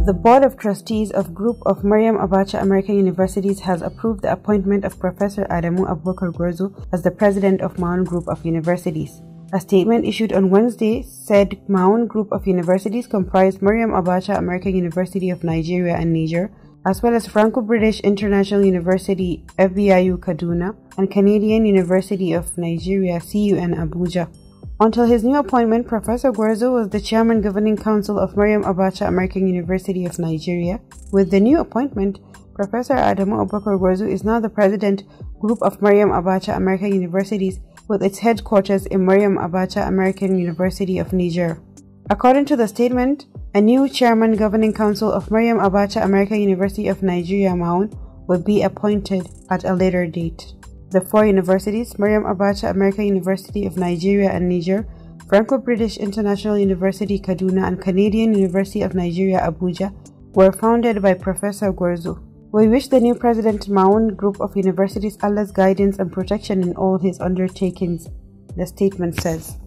The Board of Trustees of Group of Maryam Abacha American Universities has approved the appointment of Professor Abubakar Gwarzo as the president of MAAUN Group of Universities. A statement issued on Wednesday said MAAUN Group of Universities comprised Maryam Abacha American University of Nigeria and Niger, as well as Franco-British International University FBIU Kaduna and Canadian University of Nigeria CUN Abuja. Until his new appointment, Professor Gwarzo was the Chairman Governing Council of Maryam Abacha American University of Nigeria. With the new appointment, Professor Abubakar Gwarzo is now the President Group of Maryam Abacha American Universities, with its headquarters in Maryam Abacha American University of Niger. According to the statement, a new Chairman Governing Council of Maryam Abacha American University of Nigeria MAAUN will be appointed at a later date. The four universities, Maryam Abacha American University of Nigeria and Niger, Franco-British International University Kaduna and Canadian University of Nigeria Abuja, were founded by Professor Gwarzo. We wish the new President MAAUN Group of Universities Allah's guidance and protection in all his undertakings, the statement says.